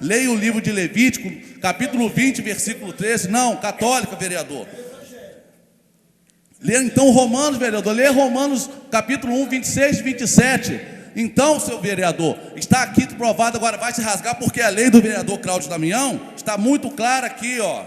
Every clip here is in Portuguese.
Leia o livro de Levítico, capítulo 20, versículo 13. Não, católica, vereador. Leia então Romanos, vereador. Leia Romanos, capítulo 1, 26 e 27. Então, seu vereador, está aqui provado, agora vai se rasgar, porque a lei do vereador Cláudio Damião está muito clara aqui, ó.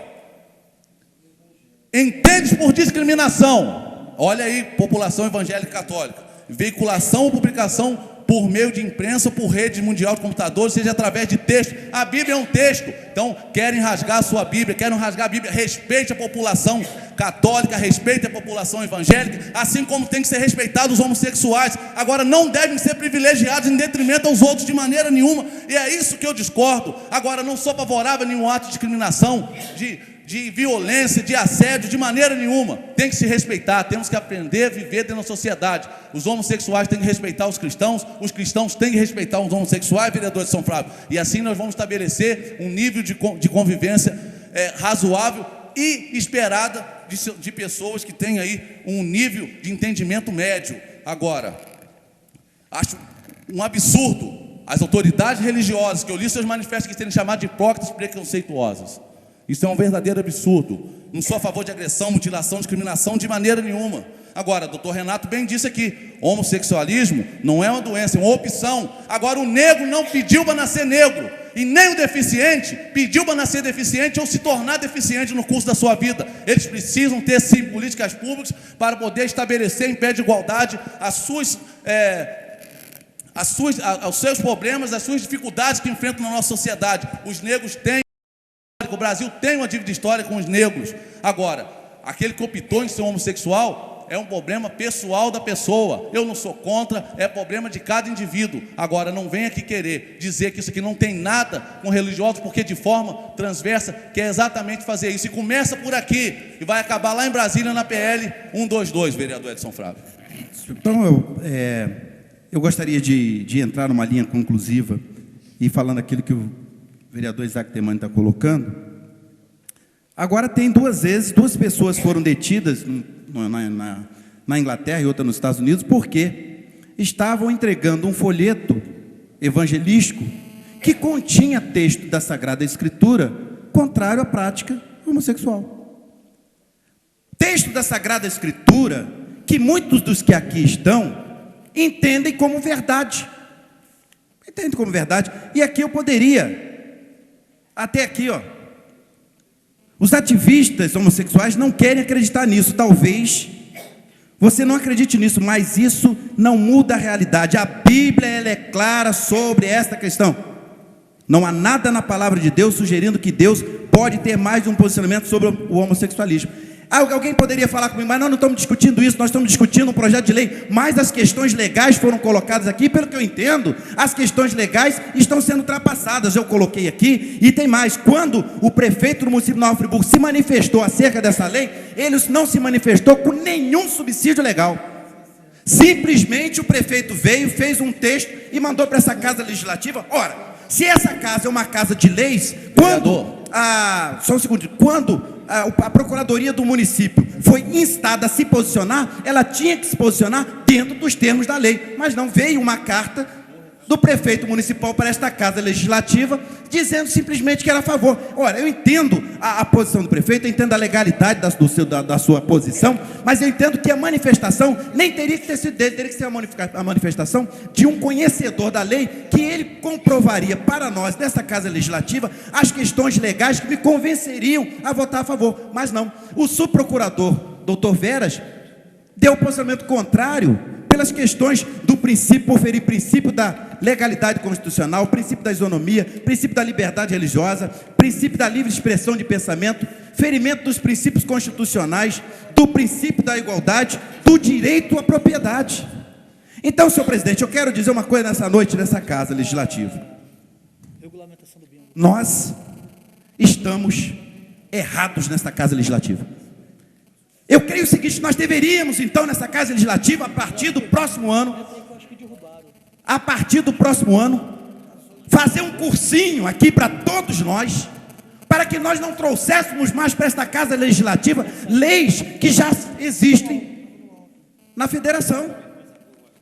Entendes por discriminação. Olha aí, população evangélica católica. Veiculação ou publicação por meio de imprensa ou por rede mundial de computadores, seja através de texto. A Bíblia é um texto. Então, querem rasgar a sua Bíblia, querem rasgar a Bíblia. Respeite a população católica, respeite a população evangélica, assim como tem que ser respeitado os homossexuais. Agora, não devem ser privilegiados em detrimento aos outros de maneira nenhuma. E é isso que eu discordo. Agora, não sou favorável a nenhum ato de discriminação, de violência, de assédio, de maneira nenhuma. Tem que se respeitar, temos que aprender a viver dentro da sociedade. Os homossexuais têm que respeitar os cristãos têm que respeitar os homossexuais, vereador de São Flávio. E assim nós vamos estabelecer um nível de convivência razoável e esperada de pessoas que têm aí um nível de entendimento médio. Agora, acho um absurdo as autoridades religiosas, que eu li seus manifestos, que serem chamadas de hipócritas e preconceituosas. Isso é um verdadeiro absurdo. Não sou a favor de agressão, mutilação, discriminação de maneira nenhuma. Agora, doutor Renato bem disse aqui, homossexualismo não é uma doença, é uma opção. Agora, o negro não pediu para nascer negro, e nem o deficiente pediu para nascer deficiente ou se tornar deficiente no curso da sua vida. Eles precisam ter, sim, políticas públicas para poder estabelecer em pé de igualdade os seus problemas, as suas dificuldades que enfrentam na nossa sociedade. Os negros têm, o Brasil tem uma dívida histórica com os negros. Agora, aquele que optou em ser homossexual é um problema pessoal da pessoa. Eu não sou contra, é problema de cada indivíduo. Agora, não venha aqui querer dizer que isso aqui não tem nada com religiosos, porque de forma transversa quer exatamente fazer isso. E começa por aqui e vai acabar lá em Brasília na PL 122, vereador Edson Flávio. Então, eu gostaria de entrar numa linha conclusiva e falando aquilo que o vereador Isaac Temani está colocando. Agora tem duas pessoas foram detidas na Inglaterra e outra nos Estados Unidos, porque estavam entregando um folheto evangelístico que continha texto da Sagrada Escritura contrário à prática homossexual. Texto da Sagrada Escritura que muitos dos que aqui estão entendem como verdade. Entendem como verdade. E aqui eu poderia, até aqui, ó, os ativistas homossexuais não querem acreditar nisso. Talvez você não acredite nisso, mas isso não muda a realidade. A Bíblia, ela é clara sobre esta questão. Não há nada na palavra de Deus sugerindo que Deus pode ter mais de um posicionamento sobre o homossexualismo. Alguém poderia falar comigo, mas nós não estamos discutindo isso, nós estamos discutindo um projeto de lei, mas as questões legais foram colocadas aqui. Pelo que eu entendo, as questões legais estão sendo ultrapassadas. Eu coloquei aqui, e tem mais. Quando o prefeito do município de Nova Friburgo se manifestou acerca dessa lei, ele não se manifestou com nenhum subsídio legal. Simplesmente o prefeito veio, fez um texto e mandou para essa casa legislativa. Ora, se essa casa é uma casa de leis, quando a Procuradoria do município foi instada a se posicionar, ela tinha que se posicionar dentro dos termos da lei, mas não veio uma carta do prefeito municipal para esta casa legislativa, dizendo simplesmente que era a favor. Ora, eu entendo a posição do prefeito, eu entendo a legalidade da sua posição, mas eu entendo que a manifestação nem teria que ter sido dele, teria que ser a manifestação de um conhecedor da lei, que ele comprovaria para nós, dessa casa legislativa, as questões legais que me convenceriam a votar a favor. Mas não, o subprocurador, doutor Veras, deu posicionamento contrário, pelas questões do princípio, por ferir princípio da legalidade constitucional, princípio da isonomia, princípio da liberdade religiosa, princípio da livre expressão de pensamento, ferimento dos princípios constitucionais, do princípio da igualdade, do direito à propriedade. Então, senhor presidente, eu quero dizer uma coisa nessa noite, nessa casa legislativa. Nós estamos errados nessa casa legislativa. Eu creio o seguinte: nós deveríamos, então, nessa casa legislativa, a partir do próximo ano, fazer um cursinho aqui para todos nós, para que nós não trouxéssemos mais para esta casa legislativa leis que já existem na federação.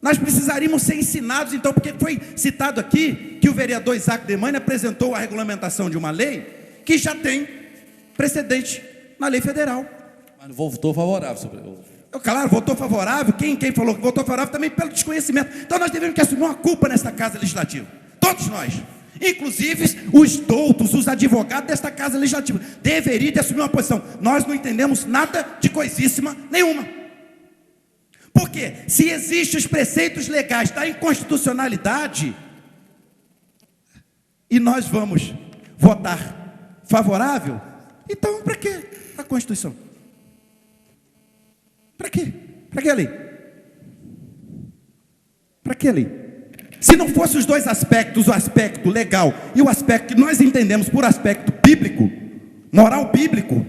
Nós precisaríamos ser ensinados, então, porque foi citado aqui que o vereador Isaac Demani apresentou a regulamentação de uma lei que já tem precedente na lei federal. Mas votou favorável sobre Claro, votou favorável. Quem falou que votou favorável também pelo desconhecimento. Então nós devemos que assumir uma culpa nesta casa legislativa. Todos nós. Inclusive os doutos, os advogados desta casa legislativa. Deveriam de assumir uma posição. Nós não entendemos nada de coisíssima nenhuma. Porque se existem os preceitos legais da inconstitucionalidade, e nós vamos votar favorável, então para que a Constituição? Para quê? Para que a lei? Para que a lei? Se não fosse os dois aspectos, o aspecto legal e o aspecto que nós entendemos por aspecto bíblico, moral bíblico,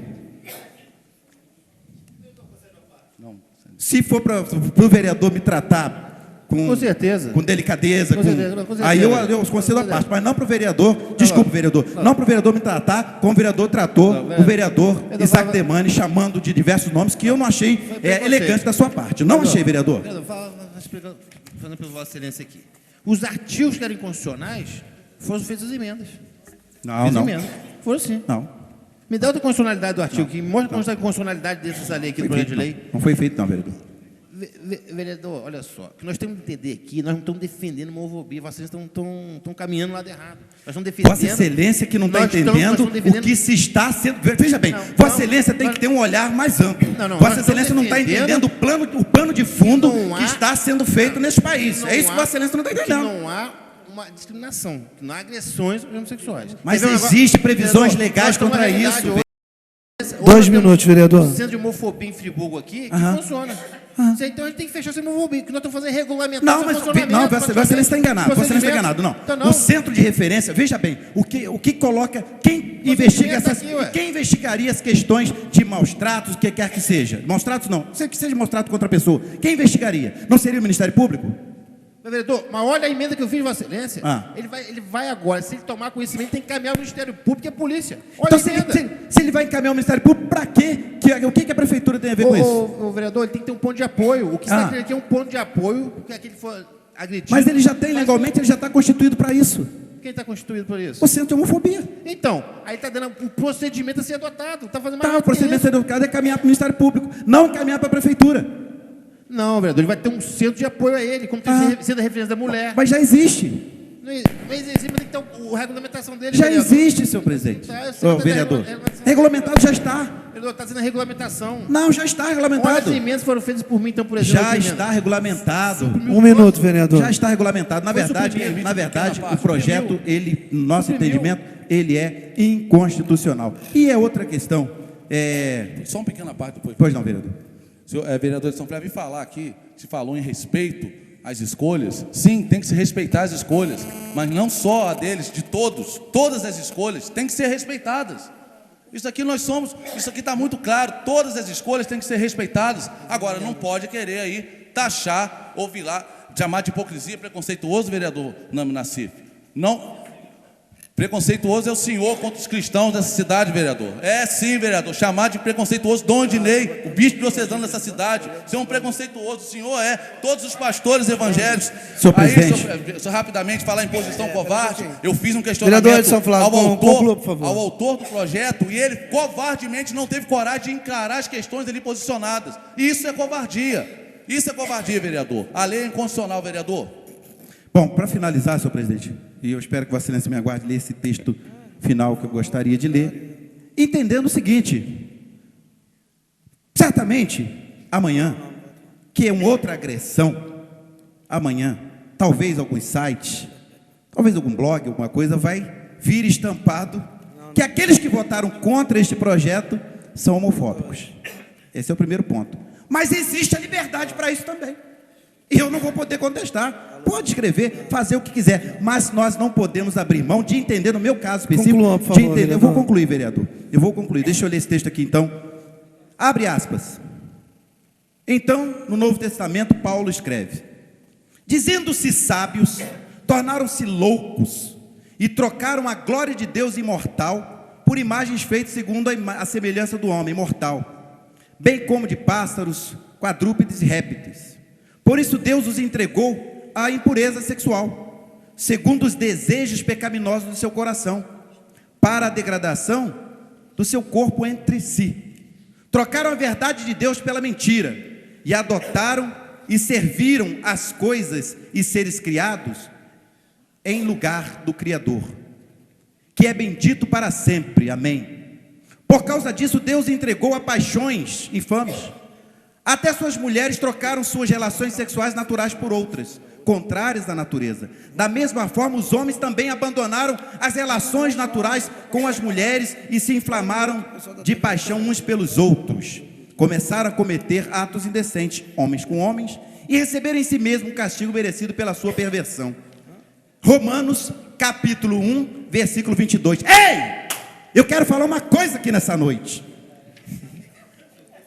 se for para o vereador me tratar com certeza, com delicadeza, com certeza. Aí eu concedo a parte, mas não para o vereador, desculpe vereador, não para o vereador me tratar como o vereador tratou o vereador Isaac Demani, chamando de diversos nomes que eu não achei elegante da sua parte. Não achei, vereador. Falando para Vossa Excelência aqui. Os artigos que eram inconstitucionais foram feitas as emendas. Não. Emendas. Foram sim. Não. Me dá outra constitucionalidade do artigo, que mostra a constitucionalidade dessa lei aqui, do projeto de lei. Não foi feito, não, vereador. Vereador, olha só, o que nós temos que entender aqui, nós não estamos defendendo uma homofobia, vocês estão caminhando lá de errado. Nós estamos defendendo... Vossa Excelência que não está entendendo o que se está sendo... Veja bem, Vossa Excelência tem que ter um olhar mais amplo. Vossa Excelência não está entendendo o plano de fundo que está sendo feito nesse país. É isso que Vossa Excelência não está entendendo. Não há uma discriminação, que não há agressões homossexuais. Mas existem previsões legais contra isso. 2 minutos, vereador. O centro de homofobia em Friburgo aqui, que funciona. Então a gente tem que fechar essa homofobia, que nós estamos fazendo regulamentar. Não, mas Vossa Excelência está enganado. Vossa Excelência está enganado. Não. O centro de referência, veja bem, o que coloca, quem investiga quem investigaria as questões de maus tratos, o que quer que seja? Maus tratos não, que seja maus trato contra a pessoa. Quem investigaria? Não seria o Ministério Público? Meu vereador, mas olha a emenda que eu fiz, Vossa Excelência. Ele vai agora, se ele tomar conhecimento, tem que encaminhar o Ministério Público e a polícia. Olha então, a emenda. Se ele vai encaminhar o Ministério Público, para quê? O que a Prefeitura tem a ver com isso? O vereador, ele tem que ter um ponto de apoio. O que está aqui é um ponto de apoio, porque aquele for agredido. Mas ele já tem, legalmente, ele já está constituído para isso. Quem está constituído por isso? O centro de homofobia. Então, aí está dando um procedimento a ser adotado. Está fazendo mais o procedimento a ser adotado é caminhar para o Ministério Público, não caminhar para a Prefeitura. Não, vereador, ele vai ter um centro de apoio a ele, como tem centro de referência da mulher. Mas já existe. Mas existe, mas tem que ter a regulamentação dele, já vereador. Existe, senhor presidente. Vereador, regulamentado já está. Vereador, está sendo a regulamentação. Não, já está regulamentado. Olha, as emendas foram feitas por mim, então, por exemplo. Já está regulamentado. 1 minuto, vereador. Já está regulamentado. Na verdade, o projeto, no nosso entendimento, ele é inconstitucional. E é outra questão. Só uma pequena parte depois. Pois não, vereador. Vereador de São Paulo, vir falar aqui, se falou em respeito às escolhas. Sim, tem que se respeitar as escolhas, mas não só a deles, de todos. Todas as escolhas têm que ser respeitadas. Isso aqui está muito claro, todas as escolhas têm que ser respeitadas. Agora, não pode querer aí taxar ou chamar de hipocrisia, preconceituoso, vereador Nami Nassif. Não... Preconceituoso é o senhor contra os cristãos dessa cidade, vereador. É sim, vereador. Chamar de preconceituoso Dom Odinei, o bispo diocesano dessa cidade. Ser um preconceituoso, o senhor é. Todos os pastores evangélicos. Senhor presidente. Só rapidamente falar em posição covarde. Eu fiz um questionamento ao autor do projeto e ele covardemente não teve coragem de encarar as questões ali posicionadas. E isso é covardia. Isso é covardia, vereador. A lei é inconstitucional, vereador. Bom, para finalizar, senhor presidente, e eu espero que Vossa Excelência me aguarde ler esse texto final que eu gostaria de ler, entendendo o seguinte: certamente, amanhã, que é uma outra agressão, amanhã, talvez alguns sites, talvez algum blog, alguma coisa, vai vir estampado que aqueles que votaram contra este projeto são homofóbicos. Esse é o primeiro ponto. Mas existe a liberdade para isso também. E eu não vou poder contestar. Pode escrever, fazer o que quiser, mas nós não podemos abrir mão de entender, no meu caso específico, conclua, por favor, eu vou concluir, vereador. Eu vou concluir. Deixa eu ler esse texto aqui, então. Abre aspas. Então, no Novo Testamento, Paulo escreve: dizendo-se sábios, tornaram-se loucos e trocaram a glória de Deus imortal por imagens feitas segundo a semelhança do homem mortal, bem como de pássaros, quadrúpedes e répteis. Por isso Deus os entregou à impureza sexual, segundo os desejos pecaminosos do seu coração, para a degradação do seu corpo entre si. Trocaram a verdade de Deus pela mentira, e adotaram e serviram as coisas e seres criados em lugar do Criador, que é bendito para sempre. Amém. Por causa disso, Deus entregou a paixões infames. Até suas mulheres trocaram suas relações sexuais naturais por outras, contrárias à natureza. Da mesma forma, os homens também abandonaram as relações naturais com as mulheres e se inflamaram de paixão uns pelos outros. Começaram a cometer atos indecentes, homens com homens, e receberam em si mesmo um castigo merecido pela sua perversão. Romanos capítulo 1, versículo 22. Ei! Eu quero falar uma coisa aqui nessa noite.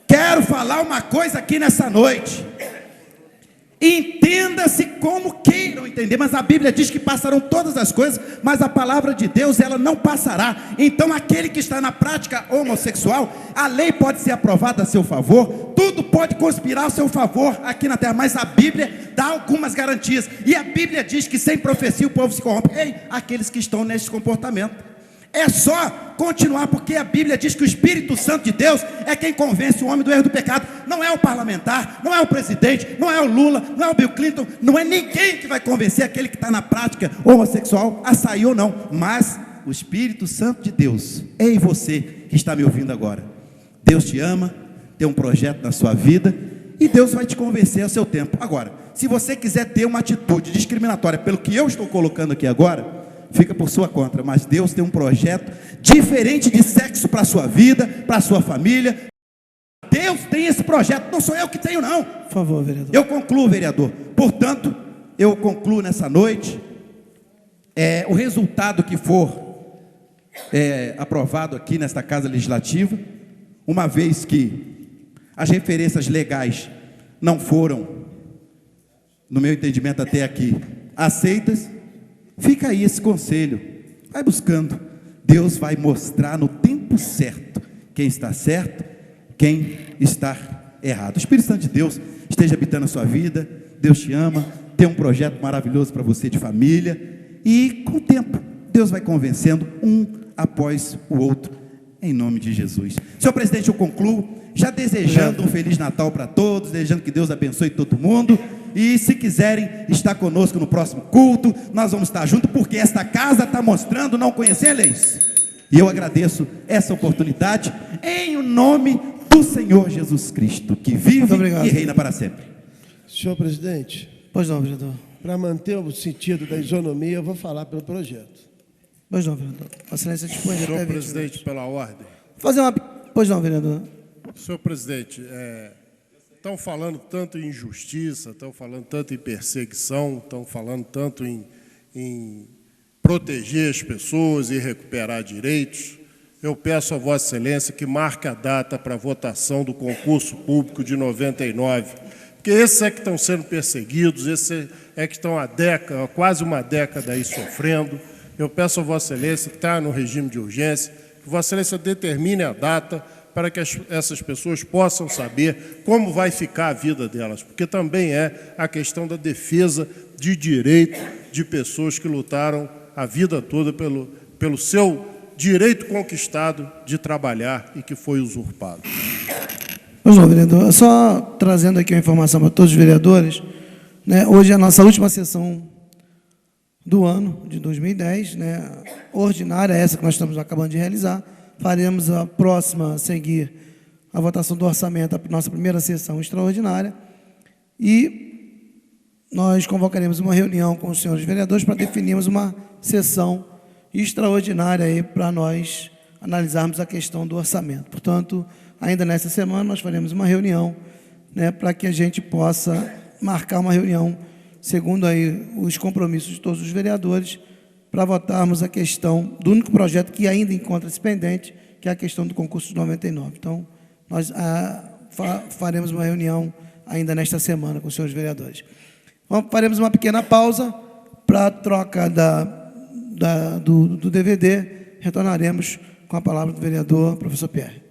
Quero falar uma coisa aqui nessa noite. Entenda-se como queiram entender, mas a Bíblia diz que passarão todas as coisas, mas a palavra de Deus, ela não passará. Então aquele que está na prática homossexual, a lei pode ser aprovada a seu favor, tudo pode conspirar a seu favor aqui na terra, mas a Bíblia dá algumas garantias, e a Bíblia diz que sem profecia o povo se corrompe. Ei, aqueles que estão nesse comportamento, é só continuar, porque a Bíblia diz que o Espírito Santo de Deus é quem convence o homem do erro do pecado. Não é o parlamentar, não é o presidente, não é o Lula, não é o Bill Clinton, não é ninguém que vai convencer aquele que está na prática homossexual a sair ou não, mas o Espírito Santo de Deus. Ei, você que está me ouvindo agora, Deus te ama, tem um projeto na sua vida, e Deus vai te convencer ao seu tempo. Agora, se você quiser ter uma atitude discriminatória pelo que eu estou colocando aqui agora, fica por sua conta, mas Deus tem um projeto diferente de sexo para a sua vida, para a sua família. Deus tem esse projeto, não sou eu que tenho não. Por favor, vereador. Eu concluo, vereador. Portanto, eu concluo nessa noite, o resultado que for aprovado aqui nesta Casa Legislativa, uma vez que as referências legais não foram, no meu entendimento até aqui, aceitas, fica aí esse conselho, vai buscando, Deus vai mostrar no tempo certo, quem está certo, quem está errado. O Espírito Santo de Deus esteja habitando a sua vida, Deus te ama, tem um projeto maravilhoso para você de família, e com o tempo, Deus vai convencendo um após o outro, em nome de Jesus. Senhor presidente, eu concluo, já desejando um Feliz Natal para todos, desejando que Deus abençoe todo mundo, e se quiserem estar conosco no próximo culto, nós vamos estar juntos, porque esta casa está mostrando não conhecer leis, e eu agradeço essa oportunidade, em o nome do Senhor Jesus Cristo, que vive e reina para sempre. Senhor presidente, Pois não, vereador. para manter o sentido da isonomia, eu vou falar pelo projeto. Pois não, vereador. A excelência dispõe de até Senhor 20 presidente, minutos. pela ordem. Fazer uma... Pois não, vereador. Senhor presidente, estão falando tanto em injustiça, estão falando tanto em perseguição, estão falando tanto em proteger as pessoas e recuperar direitos. Eu peço a Vossa Excelência que marque a data para a votação do concurso público de 99, porque esses é que estão sendo perseguidos, esses é que estão há quase uma década aí sofrendo. Eu peço a Vossa Excelência, que está no regime de urgência, que Vossa Excelência determine a data para que essas pessoas possam saber como vai ficar a vida delas, porque também é a questão da defesa de direito de pessoas que lutaram a vida toda pelo seu direito conquistado de trabalhar e que foi usurpado. Pois não, vereador. Só trazendo aqui uma informação para todos os vereadores, né? Hoje é a nossa última sessão do ano de 2010, né? Ordinária, essa que nós estamos acabando de realizar. Faremos a próxima a seguir a votação do orçamento, a nossa primeira sessão extraordinária, e nós convocaremos uma reunião com os senhores vereadores para definirmos uma sessão extraordinária aí para nós analisarmos a questão do orçamento. Portanto, ainda nessa semana nós faremos uma reunião, né, para que a gente possa marcar uma reunião, segundo aí os compromissos de todos os vereadores, para votarmos a questão do único projeto que ainda encontra-se pendente, que é a questão do concurso de 99. Então, nós faremos uma reunião ainda nesta semana com os senhores vereadores. Faremos uma pequena pausa para a troca do DVD. Retornaremos com a palavra do vereador, professor Pierre.